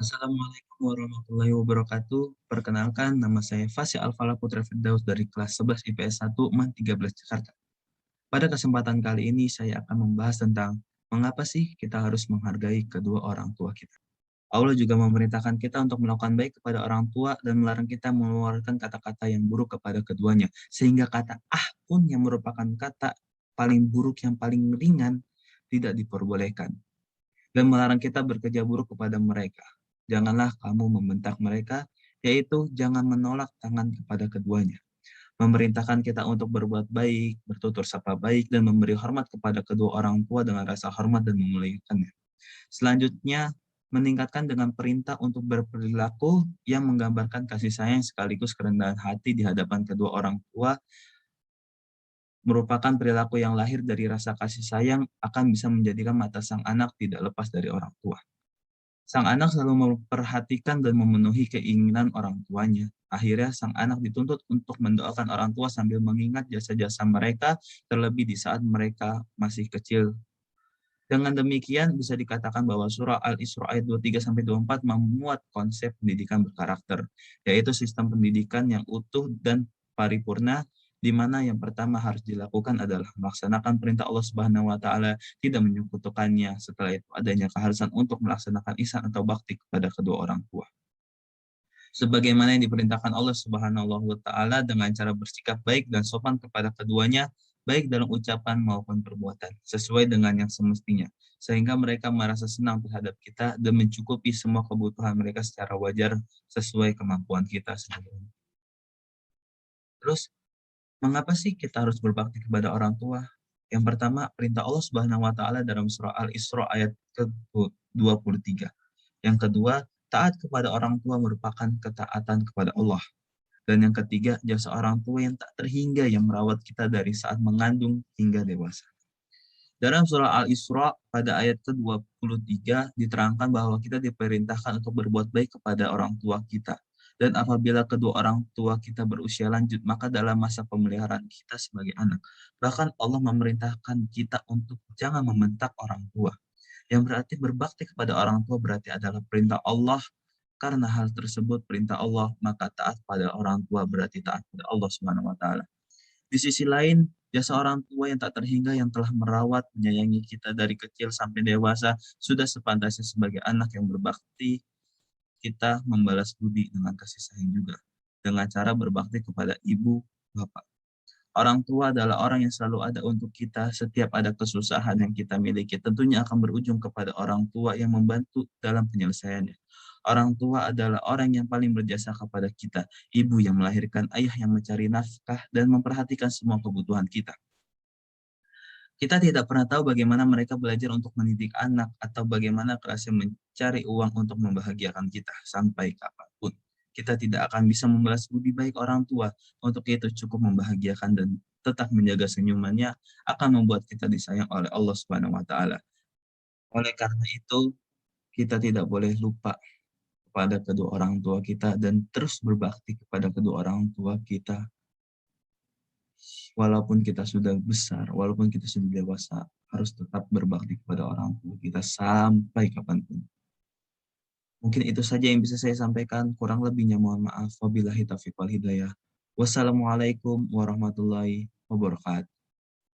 Assalamualaikum warahmatullahi wabarakatuh. Perkenalkan, nama saya Fasya Alfala Putra Firdaus dari kelas 11 IPS 1 MAN 13 Jakarta. Pada kesempatan kali ini saya akan membahas tentang mengapa sih kita harus menghargai kedua orang tua kita. Allah juga memerintahkan kita untuk melakukan baik kepada orang tua dan melarang kita mengeluarkan kata-kata yang buruk kepada keduanya. Sehingga kata ah pun yang merupakan kata paling buruk yang paling ringan tidak diperbolehkan dan melarang kita bekerja buruk kepada mereka. Janganlah kamu membentak mereka, yaitu jangan menolak tangan kepada keduanya. Memerintahkan kita untuk berbuat baik, bertutur sapa baik, dan memberi hormat kepada kedua orang tua dengan rasa hormat dan memuliakannya. Selanjutnya, meningkatkan dengan perintah untuk berperilaku yang menggambarkan kasih sayang sekaligus kerendahan hati di hadapan kedua orang tua merupakan perilaku yang lahir dari rasa kasih sayang akan bisa menjadikan mata sang anak tidak lepas dari orang tua. Sang anak selalu memperhatikan dan memenuhi keinginan orang tuanya. Akhirnya sang anak dituntut untuk mendoakan orang tua sambil mengingat jasa-jasa mereka, terlebih di saat mereka masih kecil. Dengan demikian bisa dikatakan bahwa surah Al-Isra ayat 23-24 memuat konsep pendidikan berkarakter, yaitu sistem pendidikan yang utuh dan paripurna, di mana yang pertama harus dilakukan adalah melaksanakan perintah Allah Subhanahu wa taala, tidak menyekutukannya. Setelah itu adanya keharusan untuk melaksanakan ihsan atau bakti kepada kedua orang tua. Sebagaimana yang diperintahkan Allah Subhanahu wa taala dengan cara bersikap baik dan sopan kepada keduanya, baik dalam ucapan maupun perbuatan, sesuai dengan yang semestinya, sehingga mereka merasa senang terhadap kita dan mencukupi semua kebutuhan mereka secara wajar sesuai kemampuan kita sendiri. Terus, mengapa sih kita harus berbakti kepada orang tua? Yang pertama, perintah Allah Subhanahu wa taala dalam surah Al-Isra ayat ke-23. Yang kedua, taat kepada orang tua merupakan ketaatan kepada Allah. Dan yang ketiga, jasa orang tua yang tak terhingga yang merawat kita dari saat mengandung hingga dewasa. Dalam surah Al-Isra pada ayat ke-23 diterangkan bahwa kita diperintahkan untuk berbuat baik kepada orang tua kita. Dan apabila kedua orang tua kita berusia lanjut, maka dalam masa pemeliharaan kita sebagai anak, bahkan Allah memerintahkan kita untuk jangan membentak orang tua. Yang berarti berbakti kepada orang tua berarti adalah perintah Allah. Karena hal tersebut perintah Allah, maka taat pada orang tua berarti taat pada Allah Subhanahu wa taala. Di sisi lain, jasa orang tua yang tak terhingga yang telah merawat, menyayangi kita dari kecil sampai dewasa, sudah sepantasnya sebagai anak yang berbakti, kita membalas budi dengan kasih sayang juga. Dengan cara berbakti kepada ibu, bapak. Orang tua adalah orang yang selalu ada untuk kita setiap ada kesusahan yang kita miliki. Tentunya akan berujung kepada orang tua yang membantu dalam penyelesaiannya. Orang tua adalah orang yang paling berjasa kepada kita. Ibu yang melahirkan, ayah yang mencari nafkah dan memperhatikan semua kebutuhan kita. Kita tidak pernah tahu bagaimana mereka belajar untuk mendidik anak atau bagaimana kerasnya mencari uang untuk membahagiakan kita sampai kapanpun. Kita tidak akan bisa membalas budi baik orang tua. Untuk itu cukup membahagiakan dan tetap menjaga senyumannya akan membuat kita disayang oleh Allah Subhanahu wa taala. Oleh karena itu, kita tidak boleh lupa kepada kedua orang tua kita dan terus berbakti kepada kedua orang tua kita walaupun kita sudah besar, walaupun kita sudah dewasa, harus tetap berbakti kepada orang tua kita sampai kapanpun. Mungkin itu saja yang bisa saya sampaikan. Kurang lebihnya mohon maaf. Wabillahi taufiq wal hidayah. Wassalamualaikum warahmatullahi wabarakatuh.